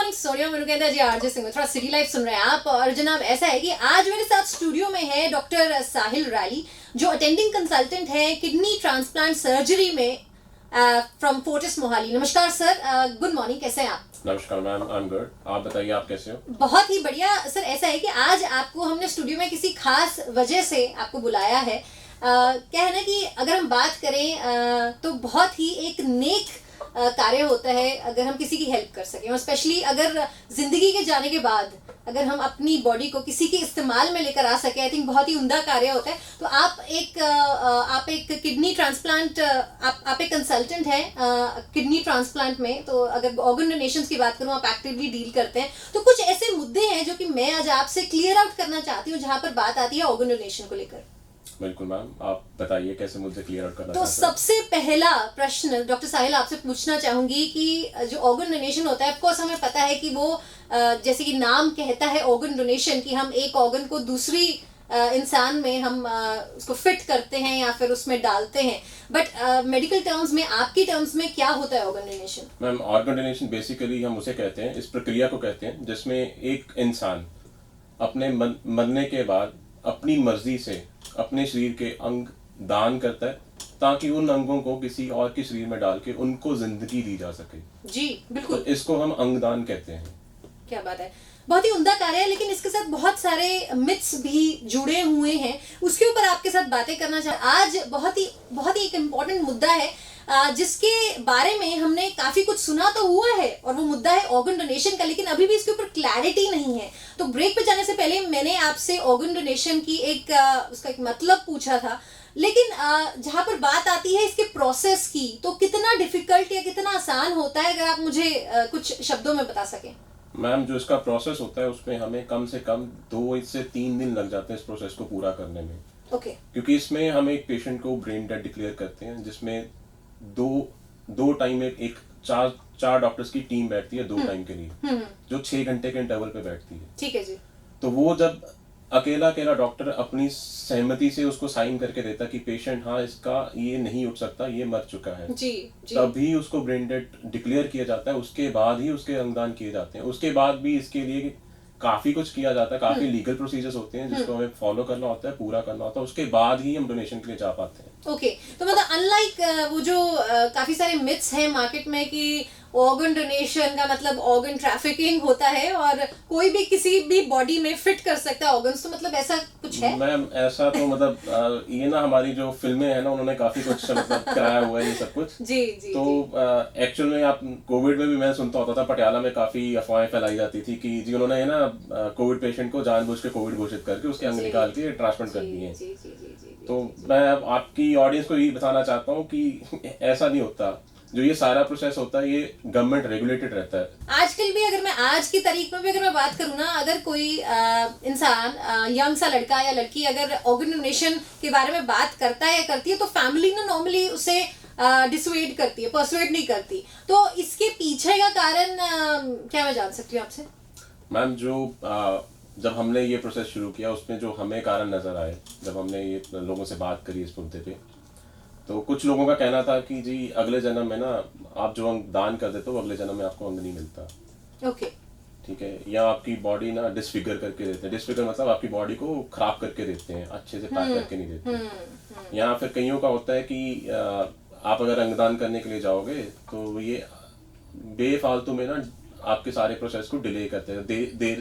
Morning Sonia, मैंने कहता है जी आरजे सिंह, थोड़ा सिटी लाइफ सुन रहे हैं आप। और जनाब ऐसा है कि आज मेरे साथ स्टूडियो में है डॉक्टर साहिल रैली, जो अटेंडिंग कंसल्टेंट है किडनी ट्रांसप्लांट सर्जरी में फ्रॉम फोर्टिस मोहाली। नमस्कार सर, गुड मॉर्निंग, कैसे हैं आप? नमस्कार मैम, आई एम गुड। आप बताइए, आप कैसे हो? बहुत ही बढ़िया सर। ऐसा है कि आज आपको हमने स्टूडियो में किसी खास वजह से आपको बुलाया है। क्या है ना कि अगर हम बात करें तो बहुत ही एक नेक कार्य होता है अगर हम किसी की हेल्प कर सकें, और स्पेशली अगर जिंदगी के जाने के बाद अगर हम अपनी बॉडी को किसी के इस्तेमाल में लेकर आ सके, आई थिंक बहुत ही उम्दा कार्य होता है। तो आप एक किडनी ट्रांसप्लांट, आप एक कंसल्टेंट हैं किडनी ट्रांसप्लांट में। तो अगर ऑर्गन डोनेशन की बात करूं, आप एक्टिवली डील करते हैं। तो कुछ ऐसे मुद्दे हैं जो कि मैं आज आपसे क्लियर आउट करना चाहती हूँ जहां पर बात आती है ऑर्गन डोनेशन को लेकर। बिल्कुल मैम, आप बताइए कैसे मुझसे क्लियर आउट करना तो चाहते हैं। सबसे पहला प्रश्न डॉक्टर साहिल आपसे पूछना चाहूंगी कि जो ऑर्गन डोनेशन होता है, ऑफकोर्स हमें पता है कि वो जैसे कि नाम कहता है ऑर्गन डोनेशन, कि हम एक ऑर्गन को दूसरी इंसान में हम उसको फिट करते हैं या फिर उसमें डालते हैं। बट मेडिकल टर्म्स में, आपकी टर्म्स में क्या होता है organ donation? Ma'am, organ donation basically हम उसे कहते हैं, इस प्रक्रिया को कहते हैं जिसमें एक इंसान अपने मरने के बाद अपनी मर्जी से अपने शरीर के अंग दान करता है, ताकि उन अंगों को किसी और के शरीर में डाल के उनको जिंदगी दी जा सके। जी बिल्कुल, तो इसको हम अंगदान कहते हैं। क्या बात है, बहुत ही उम्दा कार्य है। लेकिन इसके साथ बहुत सारे मिथ्स भी जुड़े हुए हैं, उसके ऊपर आपके साथ बातें करना आज बहुत ही एक इम्पोर्टेंट मुद्दा है जिसके बारे में हमने काफी कुछ सुना तो हुआ है, और वो मुद्दा है ऑर्गन डोनेशन का, लेकिन अभी भी इसके ऊपर क्लैरिटी नहीं है। तो ब्रेक पे जाने से पहले मैंने आपसे ऑर्गन डोनेशन की उसका एक मतलब पूछा था, लेकिन जहां पर बात आती है इसके प्रोसेस की, तो कितना डिफिकल्ट या कितना आसान होता है, अगर आप मुझे कुछ शब्दों में बता सकें। मैम, जो इसका प्रोसेस होता है उसमें हमें कम से कम 2 से 3 दिन लग जाते हैं इस प्रोसेस को पूरा करने में। ओके। क्योंकि इसमें हम एक पेशेंट को ब्रेन डेड डिक्लेयर करते हैं, जिसमें दो टाइम में एक चार डॉक्टर्स की टीम बैठती है 2 टाइम के लिए, जो 6 घंटे के इंटरवल पे बैठती है। ठीक है जी। तो वो जब अकेला डॉक्टर अपनी सहमति से उसको साइन करके देता कि पेशेंट, हाँ इसका ये नहीं उठ सकता, ये मर चुका है, जी, जी। तभी उसको ब्रेन डेड डिक्लेयर किया जाता है। उसके बाद ही उसके अंगदान किए जाते हैं। उसके बाद भी इसके लिए काफी कुछ किया जाता है, काफी लीगल प्रोसीजर्स होते हैं जिसको हमें फॉलो करना होता है, पूरा करना होता है। उसके बाद ही हम डोनेशन के लिए जा पाते हैं। ओके। तो मतलब अनलाइक वो जो काफी सारे मिथ्स हैं मार्केट में कि ऑर्गन डोनेशन का मतलब ऑर्गन ट्रैफिकिंग होता है और कोई भी किसी भी बॉडी में फिट कर सकता है ऑर्गन्स, तो मतलब ऐसा कुछ है? मैम, ऐसा तो मतलब ये ना हमारी जो फिल्में हैं ना, उन्होंने काफी कुछ मतलब कराया हुआ है ये सब कुछ। जी जी। तो एक्चुअल में आप कोविड में भी मैं सुनता होता था, पटियाला में काफी अफवाहें फैलाई जाती थी कि जी उन्होंने है ना कोविड पेशेंट को जानबूझ के कोविड घोषित करके उसके अंग निकाल के ट्रांसप्लांट कर दिए। तो मैं आपकी ऑडियंस को ये बताना चाहता हूँ कि ऐसा नहीं होता। जो ये सारा प्रोसेस होता है, ये गवर्नमेंट रेगुलेटेड रहता है। आजकल भी अगर मैं आज की तारीख में भी अगर मैं बात करूँ ना, अगर कोई इंसान, यंग सा लड़का या लड़की अगर ऑर्गन डोनेशन के बारे में बात करता है या करती है, तो फैमिली ना नॉर्मली उसे डिसवेड करती है, परसुएड नहीं करती। तो इसके पीछे का कारण क्या मैं जान सकती हूँ आपसे? मैम, जब हमने ये प्रोसेस शुरू किया, उसमें जो हमें कारण नजर आए, जब हमने ये लोगों से बात करी इस मुद्दे पे, तो कुछ लोगों का कहना था कि जी अगले जन्म में ना आप जो अंग दान कर देते हो, अगले जन्म में आपको अंग नहीं मिलता। ओके। ठीक है, या आपकी बॉडी ना डिसफिगर करके देते हैं। डिसफिगर मतलब आपकी बॉडी को खराब करके देते हैं, अच्छे से पैक करके नहीं देते। या फिर कईयों का होता है कि आप अगर अंगदान करने के लिए जाओगे तो ये बेफालतू में ना आपके सारे प्रोसेस को डिले करते हैं,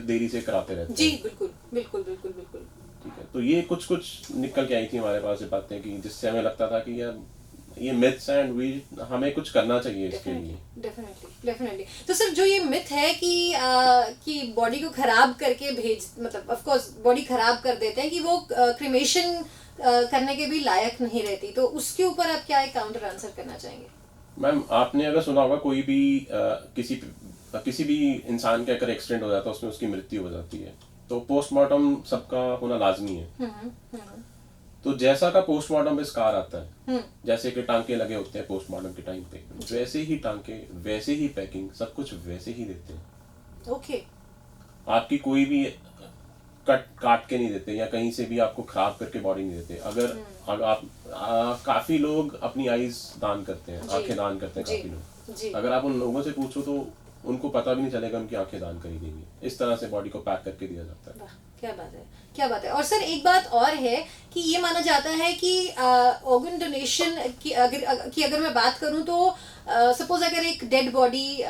देरी से कराते रहते हैं। जी बिल्कुल बिल्कुल बिल्कुल बिल्कुल। ठीक है, तो ये कुछ निकल के आई थी हमारे पास ये बातें, कि जिससे हमें लगता था कि यार ये मिथ्स एंड हमें कुछ करना चाहिए इसके लिए। डेफिनेटली। तो सर, जो ये मिथ है कि बॉडी को खराब करके मतलब ऑफ कोर्स बॉडी खराब कर देते हैं, कि वो क्रिमेशन करने के भी लायक नहीं रहती, तो उसके ऊपर आप क्या एक काउंटर आंसर करना चाहेंगे? मैम, आपने अगर सुना होगा, कोई भी किसी भी इंसान का अगर एक्सीडेंट हो जाता है, उसमें उसकी मृत्यु हो जाती है, तो पोस्टमार्टम सबका होना लाजमी है। तो जैसा का पोस्टमार्टम में स्कार आता है, जैसे कि टांके लगे होते हैं पोस्टमार्टम के टाइम पे, वैसे ही टांके, वैसे ही पैकिंग, सब कुछ वैसे ही देते हैं। ओके। आपकी कोई भी काट के नहीं देते, या कहीं से भी आपको खराब करके बॉडी नहीं देते। अगर आप काफी लोग अपनी आईज दान करते हैं, आंखें दान करते हैं काफी लोग। अगर आप उन लोगों से पूछो तो उनको पता भी नहीं चलेगा उनकी आंखें दान करी गई है। इस तरह से बॉडी को पैक करके दिया जाता है। वाह, क्या बात है, क्या बात है। और सर एक बात और है कि ये माना जाता है कि ऑर्गन डोनेशन की अगर मैं बात करूं तो सपोज अगर एक डेड बॉडी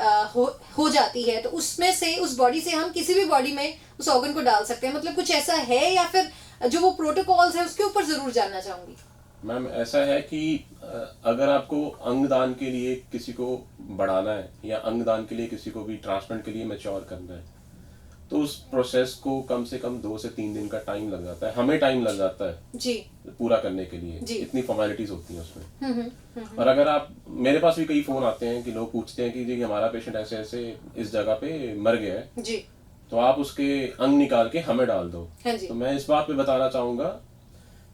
हो जाती है तो उसमें से, उस बॉडी से हम किसी भी बॉडी में उस ऑर्गन को डाल सकते हैं, मतलब कुछ ऐसा है, या फिर जो वो प्रोटोकॉल्स है उसके ऊपर जरूर जानना चाहूंगी। मैम ऐसा है कि अगर आपको अंगदान के लिए किसी को बढ़ाना है या अंगदान के लिए किसी को भी ट्रांसप्लांट के लिए मैच्योर करना है तो उस प्रोसेस को कम से कम 2 से 3 दिन का टाइम लग जाता है। हमें टाइम लग जाता है जी पूरा करने के लिए, जी। इतनी फॉर्मेलिटीज होती हैं उसमें। और अगर आप, मेरे पास भी कई फोन आते हैं कि लोग पूछते हैं कि जी हमारा पेशेंट ऐसे ऐसे इस जगह पे मर गया है जी, तो आप उसके अंग निकाल के हमें डाल दो। हाँ जी। तो मैं इस बात पे बताना चाहूंगा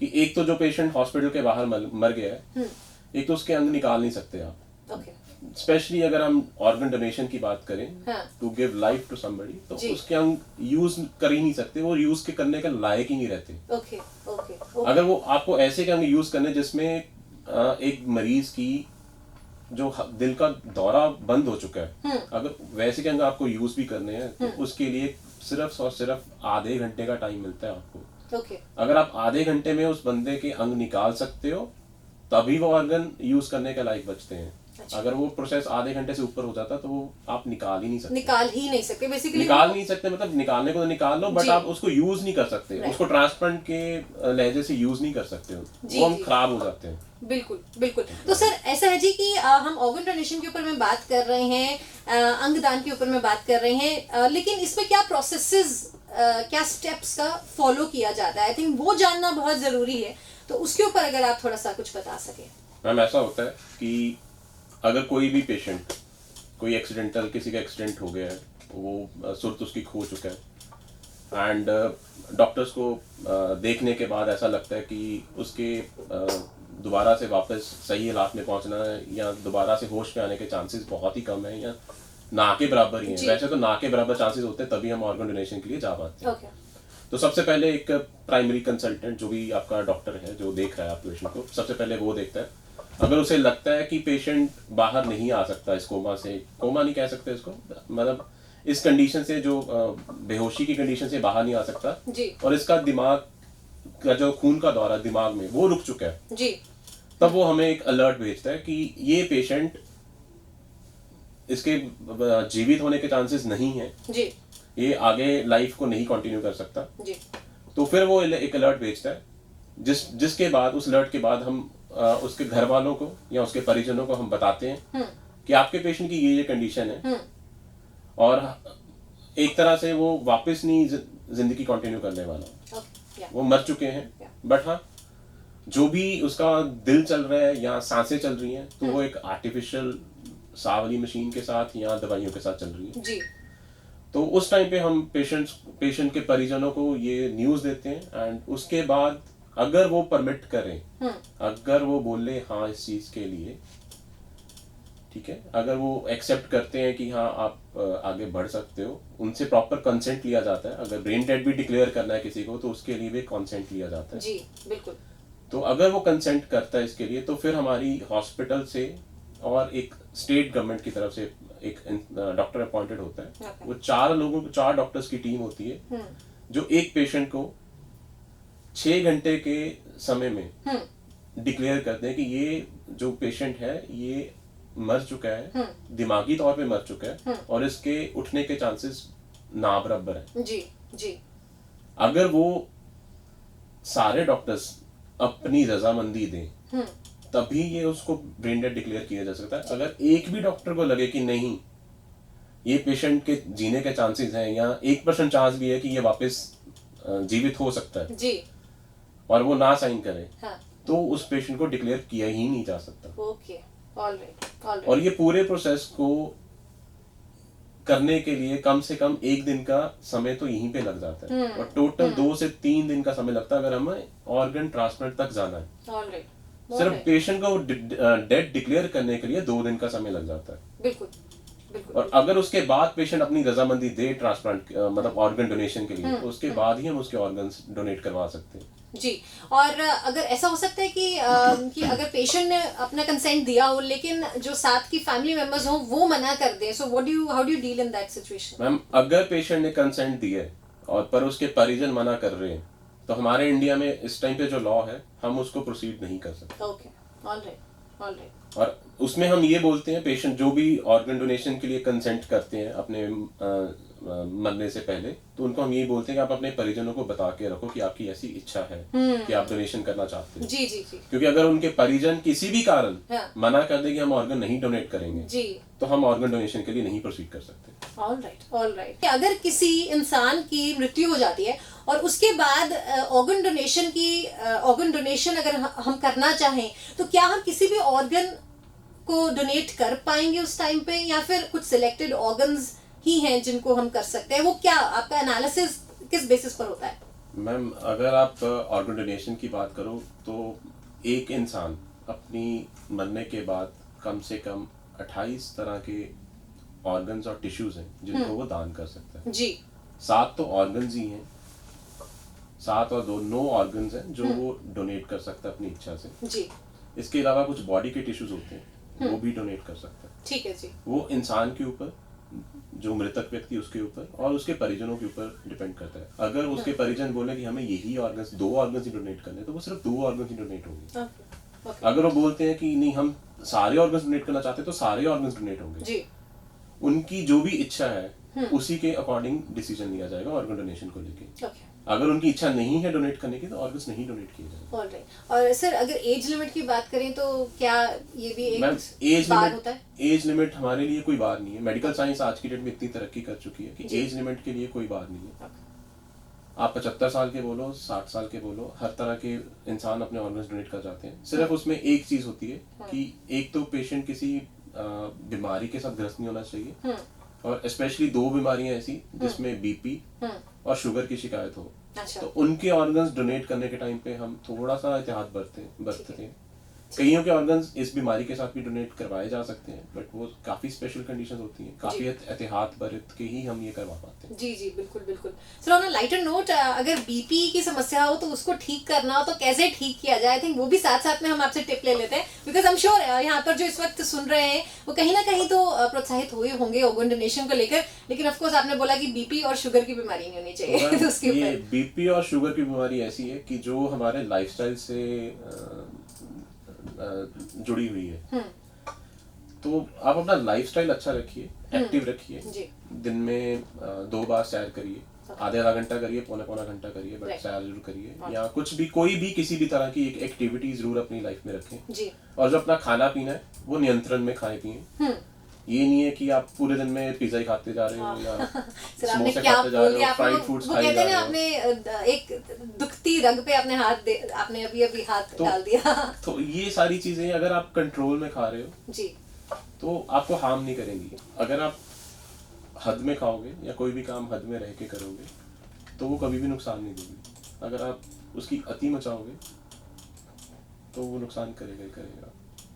कि एक तो जो पेशेंट हॉस्पिटल के बाहर मर गया है, एक तो उसके अंग निकाल नहीं सकते आप। ओके, स्पेशली अगर हम ऑर्गन डोनेशन की बात करें, हाँ। To give life to somebody, तो जी। उसके अंग यूज कर ही नहीं सकते, वो यूज के करने के लायक ही नहीं रहते। ओके, ओके, अगर वो आपको ऐसे के अंग यूज करने जिसमें एक मरीज की जो दिल का दौरा बंद हो चुका है, अगर वैसे के अंग आपको यूज भी करने हैं तो उसके लिए सिर्फ और सिर्फ आधे घंटे का टाइम मिलता है आपको। ओके, अगर आप आधे घंटे में उस बंदे के अंग निकाल सकते हो तभी वो ऑर्गन यूज करने के लायक बचते हैं। अच्छा। अगर वो प्रोसेस आधे घंटे से ऊपर हो जाता तो वो आप निकाल ही नहीं सकते। निकाल ही नहीं सकते बेसिकली, निकाल नहीं सकते, मतलब निकालने को तो निकाल लो बट आप उसको यूज नहीं कर सकते, उसको ट्रांसप्लांट के लहजे से यूज नहीं कर सकते, वो हम खराब हो जाते हैं। बिल्कुल बिल्कुल। तो सर ऐसा है जी कि हम ऑर्गन डोनेशन के ऊपर में बात कर रहे हैं, अंगदान के ऊपर में बात कर रहे हैं, लेकिन इसमें क्या प्रोसेसेस, क्या स्टेप्स का फॉलो किया जाता है, आई थिंक वो जानना बहुत जरूरी है। तो उसके ऊपर अगर आप थोड़ा सा कुछ बता सके। मैम ऐसा होता है कि अगर कोई भी पेशेंट, कोई एक्सीडेंटल, किसी का एक्सीडेंट हो गया है, वो सुर्त उसकी खो चुका है एंड डॉक्टर्स को देखने के बाद ऐसा लगता है कि उसके दोबारा से वापस सही हालात में पहुंचना है या दोबारा से होश में आने के चांसेस बहुत ही कम है या ना के बराबर ही है। वैसे तो ना के बराबर चांसेस होते हैं तभी हम ऑर्गन डोनेशन के लिए जा पाते हैं। okay. तो सबसे पहले एक प्राइमरी कंसल्टेंट जो भी आपका डॉक्टर है जो देख रहा है आप पेशेंट को, सबसे पहले वो देखता है। अगर उसे लगता है कि पेशेंट बाहर नहीं आ सकता इस कोमा से, कोमा नहीं कह सकते इसको, मतलब इस कंडीशन से, जो बेहोशी की कंडीशन से बाहर नहीं आ सकता जी। और इसका दिमाग का जो खून का दौरा दिमाग में वो रुक चुका है जी, तब वो हमें एक अलर्ट भेजता है कि ये पेशेंट, इसके जीवित होने के चांसेस नहीं है जी, ये आगे लाइफ को नहीं कंटिन्यू कर सकता जी। तो फिर वो एक अलर्ट भेजता है जिसके बाद, उस अलर्ट के बाद हम उसके घर वालों को या उसके परिजनों को हम बताते हैं कि आपके पेशेंट की ये कंडीशन है और एक तरह से वो वापस नहीं जिंदगी कंटिन्यू करने वाला, वो मर चुके हैं। बट हाँ, जो भी उसका दिल चल रहा है या सांसें चल रही हैं तो वो एक आर्टिफिशियल साह वाली मशीन के साथ या दवाइयों के साथ चल रही है जी। तो उस टाइम पे हम पेशेंट के परिजनों को ये न्यूज़ देते हैं एंड उसके बाद अगर वो परमिट करें, अगर वो बोले हाँ इस चीज़ के लिए ठीक है, अगर वो एक्सेप्ट करते हैं कि हाँ आप आगे बढ़ सकते हो, उनसे प्रॉपर कंसेंट लिया जाता है। अगर ब्रेन डेड भी डिक्लेयर करना है किसी को तो उसके लिए भी कंसेंट लिया जाता है। जी बिल्कुल। तो अगर वो कंसेंट करता है इसके लिए तो फिर हमारी हॉस्पिटल से और एक स्टेट गवर्नमेंट की तरफ से एक डॉक्टर अपॉइंटेड होता है। वो 4 डॉक्टर्स की टीम होती है जो एक पेशेंट को 6 घंटे के समय में डिक्लेयर करते हैं कि ये जो पेशेंट है ये मर चुका है, दिमागी तौर पे मर चुका है और इसके उठने के चांसेस ना बराबर है। जी जी। अगर वो सारे डॉक्टर्स अपनी रजामंदी दें तभी ये उसको ब्रेन डेड डिक्लेयर किया जा सकता है। अगर एक भी डॉक्टर को लगे कि नहीं ये पेशेंट के जीने के चांसेस हैं या 1% चांस भी है कि ये वापस जीवित हो सकता है जी, और वो ना साइन करे, हाँ, तो उस पेशेंट को डिक्लेयर किया ही नहीं जा सकता। Okay, alright. और ये पूरे प्रोसेस को करने के लिए कम से कम 1 दिन का समय तो यहीं पे लग जाता है और टोटल 2 से 3 दिन का समय लगता है अगर हमें ऑर्गन ट्रांसप्लांट तक जाना है। ऑलराइट। सिर्फ पेशेंट को डेड डिक्लेयर करने के लिए 2 दिन का समय लग जाता है। बिल्कुल बिल्कुल। और अगर उसके बाद पेशेंट अपनी रजामंदी दे ट्रांसप्लांट मतलब ऑर्गन डोनेशन के लिए तो उसके बाद ही हम उसके ऑर्गन्स डोनेट करवा सकते हैं। जी। और अगर ऐसा हो सकता है कि अगर पेशेंट ने अपना कंसेंट दिया हो लेकिन जो साथ की फैमिली मेंबर्स हो वो मना कर दे, so how do you deal in that situation? Ma'am अगर पेशेंट ने कंसेंट दिया है और पर उसके परिजन मना कर रहे हैं, तो हमारे इंडिया में इस टाइम पे जो लॉ है हम उसको प्रोसीड नहीं कर सकते। Okay, alright. और उसमें हम ये बोलते हैं, पेशेंट जो भी ऑर्गन डोनेशन के लिए कंसेंट करते हैं अपने मरने से पहले, तो उनको हम यही बोलते हैं कि आप अपने परिजनों को बता के रखो कि आपकी ऐसी इच्छा है कि आप डोनेशन करना चाहते हैं। जी जी जी। क्योंकि अगर उनके परिजन किसी भी कारण हाँ। मना कर दे कि हम ऑर्गन नहीं डोनेट करेंगे जी, तो हम ऑर्गन डोनेशन के लिए नहीं प्रोसीड कर सकते। ऑलराइट। अगर किसी इंसान की मृत्यु हो जाती है और उसके बाद ऑर्गन डोनेशन अगर हम करना चाहें तो क्या हम किसी भी ऑर्गन को डोनेट कर पाएंगे उस टाइम पे, या फिर कुछ सिलेक्टेड ऑर्गन्स ही हैं जिनको हम कर सकते हैं? वो क्या आपका एनालिसिस किस बेसिस पर होता है? मैम अगर आप ऑर्गन डोनेशन की बात करो तो एक इंसान अपनी मरने के बाद कम से कम 28 तरह के ऑर्गन्स और टिश्यूज हैं जिनको वो दान कर सकता है। जी। 7 तो ऑर्गन्स ही हैं, 7 और 2 9 ऑर्गन्स हैं जो वो डोनेट कर सकता है अपनी इच्छा से। जी। इसके अलावा कुछ बॉडी के टिश्यूज होते हैं वो भी डोनेट कर सकता है। ठीक है जी। वो इंसान के ऊपर, जो मृतक व्यक्ति उसके ऊपर और उसके परिजनों के ऊपर डिपेंड करता है। अगर उसके परिजन बोले कि हमें यही ऑर्गन्स 2 ऑर्गन्स ही डोनेट करने, तो वो सिर्फ 2 ऑर्गन्स ही डोनेट होंगे। अगर वो बोलते हैं कि नहीं हम सारे ऑर्गन्स डोनेट करना चाहते हैं तो सारे ऑर्गन्स डोनेट होंगे जी। उनकी जो भी इच्छा है उसी के अकॉर्डिंग डिसीजन लिया जाएगा ऑर्गन डोनेशन को लेके। अगर उनकी इच्छा नहीं है डोनेट करने की तो ऑर्गन्स नहीं डोनेट किए जाएंगे। ऑलराइट। और सर अगर एज लिमिट की बात करें तो क्या ये भी एक बार होता है? एज लिमिट हमारे लिए कोई बात नहीं है। मेडिकल साइंस आज की डेट में इतनी तरक्की कर चुकी है कि एज लिमिट के लिए कोई बात नहीं है। आप 75 साल के बोलो, 60 साल के बोलो, हर तरह के इंसान अपने ऑर्गन्स डोनेट कर जाते हैं। सिर्फ उसमें एक चीज होती है कि एक तो पेशेंट किसी बीमारी के साथ ग्रस्त नहीं होना चाहिए, और स्पेशली 2 बीमारियां ऐसी जिसमें बीपी और शुगर की शिकायत हो। अच्छा। तो उनके ऑर्गन्स डोनेट करने के टाइम पे हम थोड़ा सा एहतियात बरतते हैं। कईयों के ऑर्गन्स इस बीमारी के साथ भी डोनेट करवाए जा सकते हैं, बट वो काफी स्पेशल कंडीशंस होती हैं, काफी एहतियात बरत के ही हम ये करवा पाते हैं। जी जी बिल्कुल बिल्कुल। Sir on a lighter note, अगर बीपी की समस्या हो तो उसको ठीक करना हो तो कैसे ठीक किया जाए? आई थिंक वो भी साथ साथ में हम आपसे टिप ले लेते हैं, बिकॉज आई एम श्योर यहाँ पर जो इस वक्त सुन रहे हैं वो कहीं ना कहीं तो प्रोत्साहित हुए होंगे ऑर्गन डोनेशन को लेकर, लेकिन ऑफ कोर्स आपने बोला कि बीपी और शुगर की बीमारी नहीं होनी चाहिए। तो उसके ये बीपी और शुगर की बीमारी ऐसी है कि जो हमारे लाइफस्टाइल से जुड़ी हुई है। तो आप अपना लाइफस्टाइल अच्छा रखिए, एक्टिव रखिए, दिन में 2 बार सैर करिए, आधा घंटा करिए, पौना घंटा करिए, बट सैर जरूर करिए, या कुछ भी कोई भी किसी भी तरह की एक एक्टिविटी जरूर अपनी लाइफ में रखें। और जो अपना खाना पीना है वो नियंत्रण में खाए पिए। ये नहीं है कि आप पूरे दिन में पिज्जा ही खाते जा रहे हो या समोसे खाते जा रहे हो, फ्राइड फूड्स खाए जा रहे हो। आपने एक दुखती रग पे अपने आपने अभी हाथ डाल दिया। तो ये सारी चीजें अगर आप कंट्रोल में खा रहे हो जी तो आपको हार्म नहीं करेंगी। अगर आप हद में खाओगे या कोई भी काम हद में रह के करोगे तो वो कभी भी नुकसान नहीं देगी। अगर आप उसकी अति मचाओगे तो वो नुकसान करेगा ही करेगा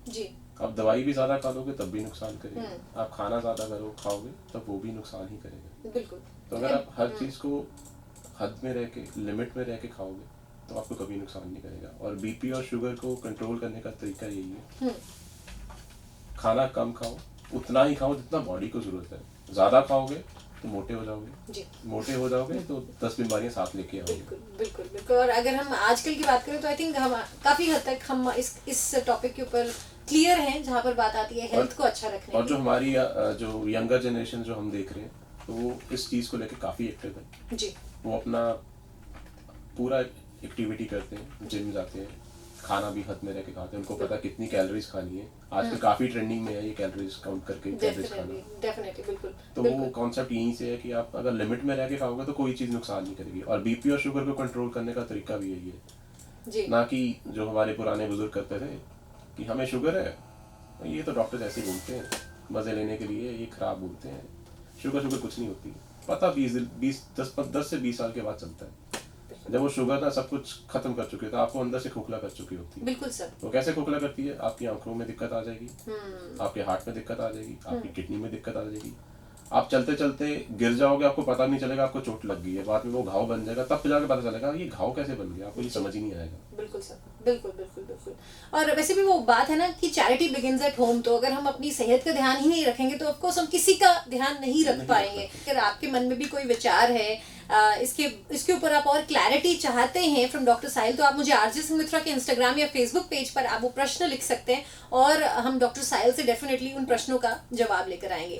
जी। आप दवाई भी ज्यादा खा लोगे तब भी नुकसान करेगा, आप खाना ज्यादा खाओगे तब वो भी नुकसान ही करेगा। बिल्कुल। तो अगर आप हर चीज को हद में रह के, लिमिट में रह के खाओगे तो आपको कभी नुकसान नहीं करेगा। और बीपी और शुगर को कंट्रोल करने का तरीका यही है, खाना कम खाओ, उतना ही खाओ जितना बॉडी को जरूरत है। ज्यादा खाओगे तो मोटे हो जाओगे जी। मोटे हो जाओगे तो 10 बीमारियां साथ लेके आओगे। बिल्कुल बिल्कुल बिल्कुल। और अगर हम आजकल की बात करें तो आई थिंक हम काफी हद तक हम इस टॉपिक के ऊपर क्लियर हैं, जहाँ पर बात आती है हेल्थ को अच्छा रखने। और जो हमारी जो यंगर जनरेशन जो हम देख रहे हैं तो वो इस चीज को लेके काफी एक्टिव है जी। वो अपना पूरा एक्टिविटी करते हैं, जिम जाते हैं, खाना भी हद में रह के खाते हैं, उनको पता है कितनी कैलोरीज खानी है। आजकल काफी ट्रेंडिंग में है ये कैलोरीज काउंट करके कैलोरीज खाना। डेफिनेटली बिल्कुल। तो वो कॉन्सेप्ट यहीं से है कि आप अगर लिमिट में रह के खाओगे तो कोई चीज नुकसान नहीं करेगी। और बीपी और शुगर को कंट्रोल करने का तरीका भी यही है जी। ना कि जो हमारे पुराने बुजुर्ग करते थे कि हमें शुगर है, ये तो डॉक्टर ऐसे बोलते हैं मजे लेने के लिए, ये खराब बोलते हैं। शुगर कुछ नहीं होती, पता 10 से 20 साल के बाद चलता है। जब वो शुगर ना सब कुछ खत्म कर चुकी है तो आपको अंदर से खोखला कर चुकी होती है। बिल्कुल सर। वो कैसे खोखला करती है? आपकी आंखों में दिक्कत आ जाएगी, आपके हार्ट में दिक्कत आ जाएगी, आपकी किडनी में दिक्कत आ जाएगी, आप चलते चलते गिर जाओगे, आपको पता नहीं चलेगा आपको चोट लग गई है, बाद में वो घाव बन जाएगा, तब जाके पता चलेगा ये घाव कैसे बन गया, आपको ये समझ ही नहीं आएगा। बिल्कुल सर, बिल्कुल बिल्कुल बिल्कुल। और वैसे भी वो बात है ना कि चैरिटी बिगिंस एट होम, तो अगर हम अपनी सेहत का ध्यान ही नहीं रखेंगे तो ऑफकोर्स हम किसी का ध्यान नहीं रख पाएंगे। अगर आपके मन में भी कोई विचार है इसके ऊपर आप और क्लैरिटी चाहते हैं फ्रॉम डॉक्टर साहिल, तो आप मुझे आरजे सिंह मित्रा के इंस्टाग्राम या फेसबुक पेज पर आप वो प्रश्न लिख सकते हैं और हम डॉक्टर साहिल से डेफिनेटली उन प्रश्नों का जवाब लेकर आएंगे।